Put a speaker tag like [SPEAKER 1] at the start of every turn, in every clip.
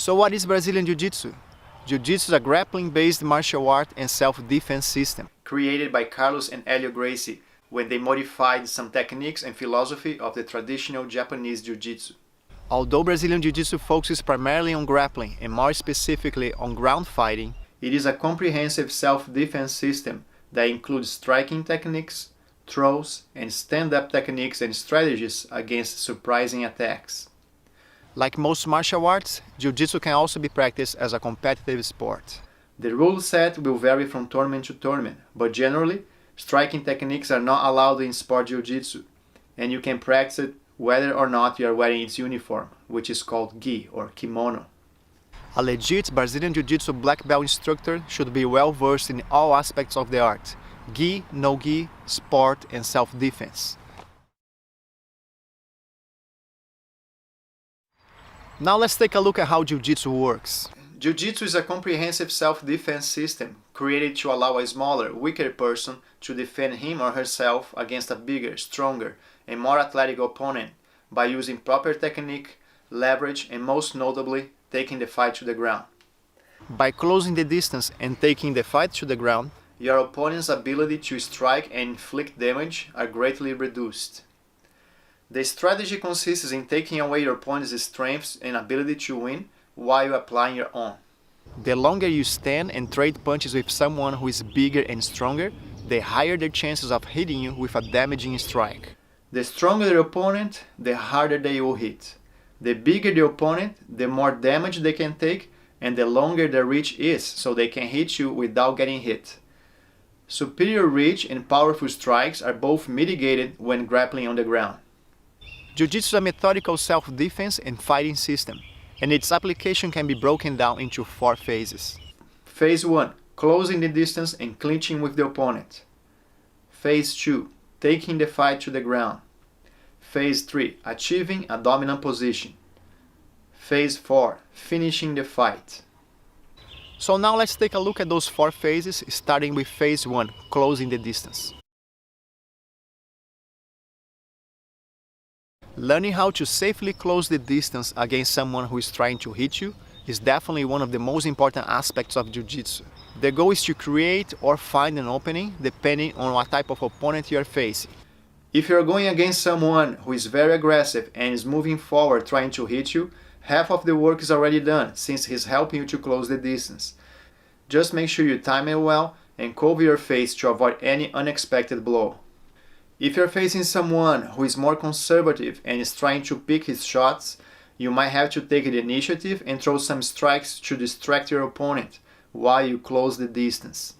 [SPEAKER 1] So what is Brazilian Jiu jitsu? Jiu jitsu is a grappling-based martial art and self-defense system created by Carlos and Helio Gracie when they modified some techniques and philosophy of the traditional Japanese Jiu jitsu. Although Brazilian Jiu jitsu focuses primarily on grappling and more specifically on ground fighting, it is a comprehensive self-defense system that includes striking techniques, throws, and stand-up techniques and strategies against surprising attacks. Like most martial arts, Jiu jitsu can also be practiced as a competitive sport. The rule set will vary from tournament to tournament, but generally, striking techniques are not allowed in sport Jiu jitsu, and you can practice it whether or not you are wearing its uniform, which is called gi or kimono. A legit Brazilian Jiu jitsu black belt instructor should be well versed in all aspects of the art: gi, no gi, sport, and self-defense. Now let's take a look at how Jiu jitsu works. Jiu jitsu is a comprehensive self-defense system created to allow a smaller, weaker person to defend him or herself against a bigger, stronger, and more athletic opponent by using proper technique, leverage, and most notably, taking the fight to the ground. By closing the distance and taking the fight to the ground, your opponent's ability to strike and inflict damage are greatly reduced. The strategy consists in taking away your opponent's strengths and ability to win while applying your own. The longer you stand and trade punches with someone who is bigger and stronger, the higher the chances of hitting you with a damaging strike. The stronger the opponent, the harder they will hit. The bigger the opponent, the more damage they can take, and the longer the reach is, so they can hit you without getting hit. Superior reach and powerful strikes are both mitigated when grappling on the ground. Jiu-jitsu is a methodical self-defense and fighting system, and its application can be broken down into 4 phases. Phase 1. Closing the distance and clinching with the opponent. Phase 2. Taking the fight to the ground. Phase 3. Achieving a dominant position. Phase 4. Finishing the fight. So now let's take a look at those 4 phases, starting with Phase 1, closing the distance. Learning how to safely close the distance against someone who is trying to hit you is definitely one of the most important aspects of Jiu jitsu. The goal is to create or find an opening depending on what type of opponent you are facing. If you are going against someone who is very aggressive and is moving forward trying to hit you, half of the work is already done since he's helping you to close the distance. Just make sure you time it well and cover your face to avoid any unexpected blow. If you're facing someone who is more conservative and is trying to pick his shots, you might have to take the initiative and throw some strikes to distract your opponent while you close the distance.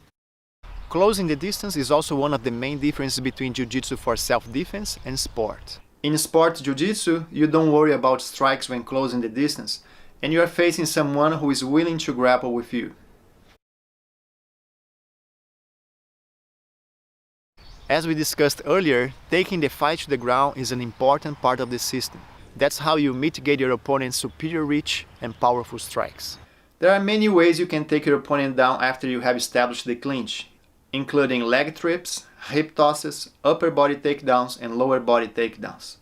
[SPEAKER 1] Closing the distance is also one of the main differences between Jiu jitsu for self-defense and sport. In sport Jiu jitsu, you don't worry about strikes when closing the distance, and you are facing someone who is willing to grapple with you. As we discussed earlier, taking the fight to the ground is an important part of the system. That's how you mitigate your opponent's superior reach and powerful strikes. There are many ways you can take your opponent down after you have established the clinch, including leg trips, hip tosses, upper body takedowns, and lower body takedowns.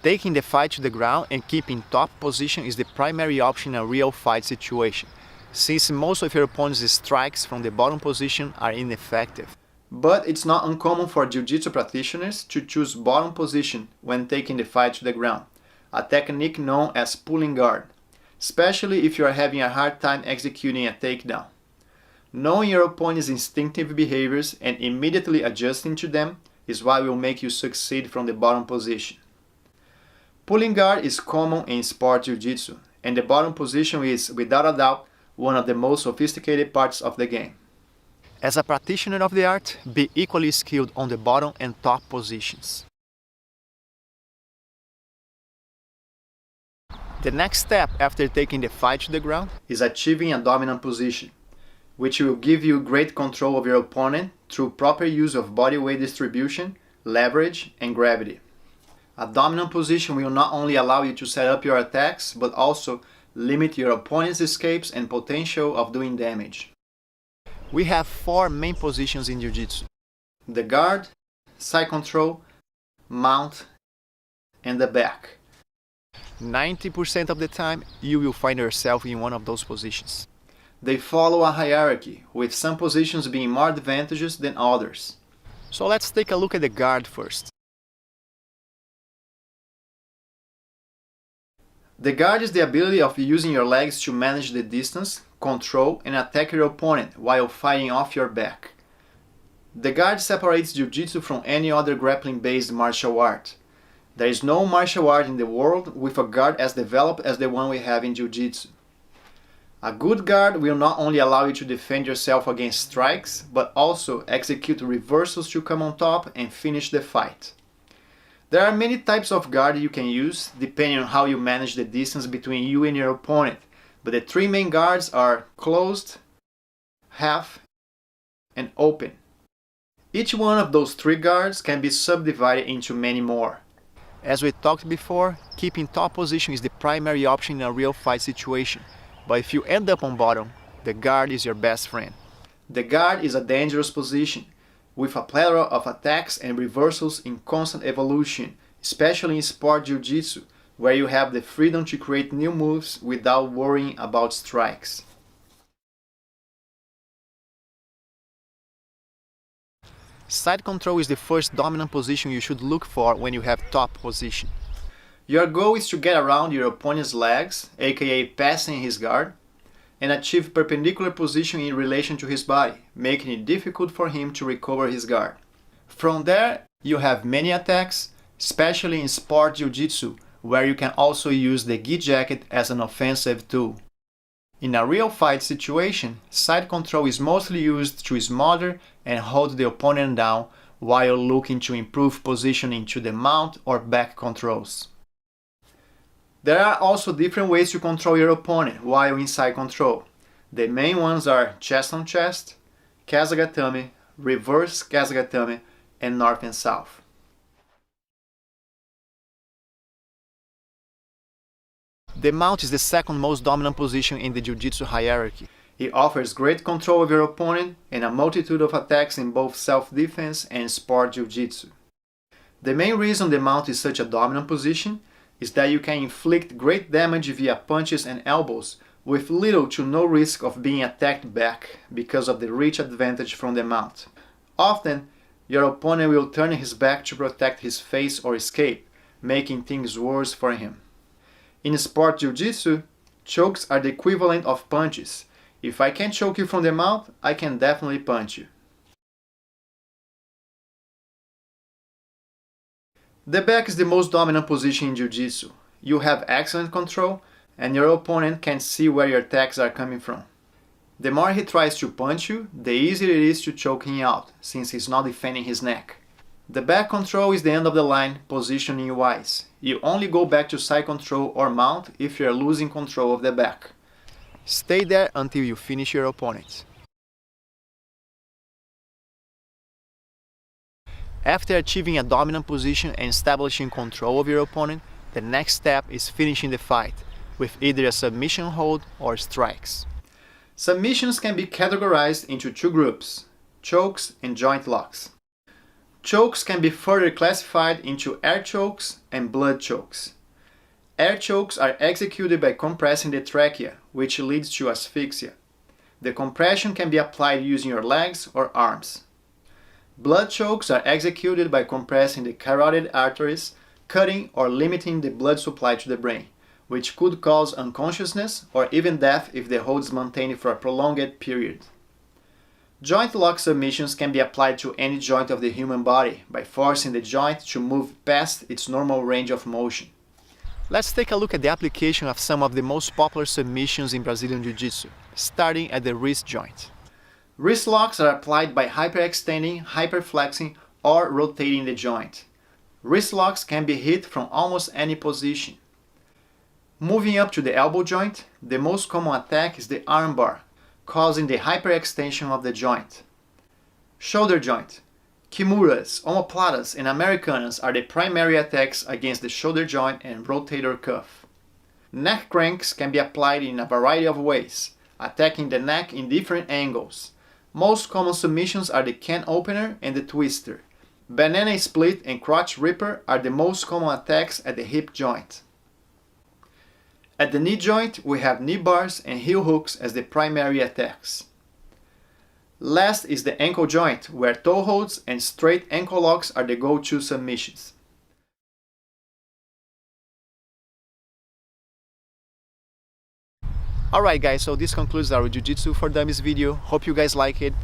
[SPEAKER 1] Taking the fight to the ground and keeping top position is the primary option in a real fight situation, since most of your opponent's strikes from the bottom position are ineffective. But it's not uncommon for Jiu-jitsu practitioners to choose bottom position when taking the fight to the ground, a technique known as pulling guard, especially if you are having a hard time executing a takedown. Knowing your opponent's instinctive behaviors and immediately adjusting to them is what will make you succeed from the bottom position. Pulling guard is common in sport Jiu-jitsu, and the bottom position is, without a doubt, one of the most sophisticated parts of the game. As a practitioner of the art, be equally skilled on the bottom and top positions. The next step after taking the fight to the ground is achieving a dominant position, which will give you great control of your opponent through proper use of body weight distribution, leverage, and gravity. A dominant position will not only allow you to set up your attacks, but also limit your opponent's escapes and potential of doing damage. We have 4 main positions in Jiu jitsu: the guard, side control, mount, and the back. 90% of the time, you will find yourself in one of those positions. They follow a hierarchy, with some positions being more advantageous than others. So let's take a look at the guard first. The guard is the ability of using your legs to manage the distance, control, and attack your opponent while fighting off your back. The guard separates Jiu jitsu from any other grappling-based martial art. There is no martial art in the world with a guard as developed as the one we have in Jiu jitsu. A good guard will not only allow you to defend yourself against strikes, but also execute reversals to come on top and finish the fight. There are many types of guard you can use, depending on how you manage the distance between you and your opponent, but the three main guards are closed, half, and open. Each one of those three guards can be subdivided into many more. As we talked before, keeping top position is the primary option in a real fight situation, but if you end up on bottom, the guard is your best friend. The guard is a dangerous position, with a plethora of attacks and reversals in constant evolution, especially in sport jiu-jitsu, where you have the freedom to create new moves without worrying about strikes. Side control is the first dominant position you should look for when you have top position. Your goal is to get around your opponent's legs, aka passing his guard, and achieve perpendicular position in relation to his body, making it difficult for him to recover his guard. From there, you have many attacks, especially in sport jiu-jitsu, where you can also use the gi jacket as an offensive tool. In a real fight situation, side control is mostly used to smother and hold the opponent down while looking to improve positioning to the mount or back controls. There are also different ways to control your opponent while in side control. The main ones are chest on chest, kazagatame, reverse kazagatame, and north and south. The mount is the second most dominant position in the jiu-jitsu hierarchy. It offers great control of your opponent and a multitude of attacks in both self-defense and sport jiu-jitsu. The main reason the mount is such a dominant position is that you can inflict great damage via punches and elbows with little to no risk of being attacked back because of the reach advantage from the mount. Often, your opponent will turn his back to protect his face or escape, making things worse for him. In sport jiu-jitsu, chokes are the equivalent of punches. If I can choke you from the mouth, I can definitely punch you. The back is the most dominant position in jiu-jitsu. You have excellent control, and your opponent can see where your attacks are coming from. The more he tries to punch you, the easier it is to choke him out, since he's not defending his neck. The back control is the end of the line, positioning-wise. You only go back to side control or mount if you are losing control of the back. Stay there until you finish your opponent. After achieving a dominant position and establishing control of your opponent, the next step is finishing the fight, with either a submission hold or strikes. Submissions can be categorized into two groups, chokes and joint locks. Chokes can be further classified into air chokes and blood chokes. Air chokes are executed by compressing the trachea, which leads to asphyxia. The compression can be applied using your legs or arms. Blood chokes are executed by compressing the carotid arteries, cutting or limiting the blood supply to the brain, which could cause unconsciousness or even death if the hold is maintained for a prolonged period. Joint lock submissions can be applied to any joint of the human body by forcing the joint to move past its normal range of motion. Let's take a look at the application of some of the most popular submissions in Brazilian Jiu-Jitsu, starting at the wrist joint. Wrist locks are applied by hyperextending, hyperflexing, or rotating the joint. Wrist locks can be hit from almost any position. Moving up to the elbow joint, the most common attack is the armbar, causing the hyperextension of the joint. Shoulder joint. Kimuras, omoplatas, and Americanas are the primary attacks against the shoulder joint and rotator cuff. Neck cranks can be applied in a variety of ways, attacking the neck in different angles. Most common submissions are the can opener and the twister. Banana split and crotch ripper are the most common attacks at the hip joint. At the knee joint, we have knee bars and heel hooks as the primary attacks. Last is the ankle joint, where toe holds and straight ankle locks are the go-to submissions. Alright guys, so this concludes our Jiu Jitsu for Dummies video. Hope you guys like it.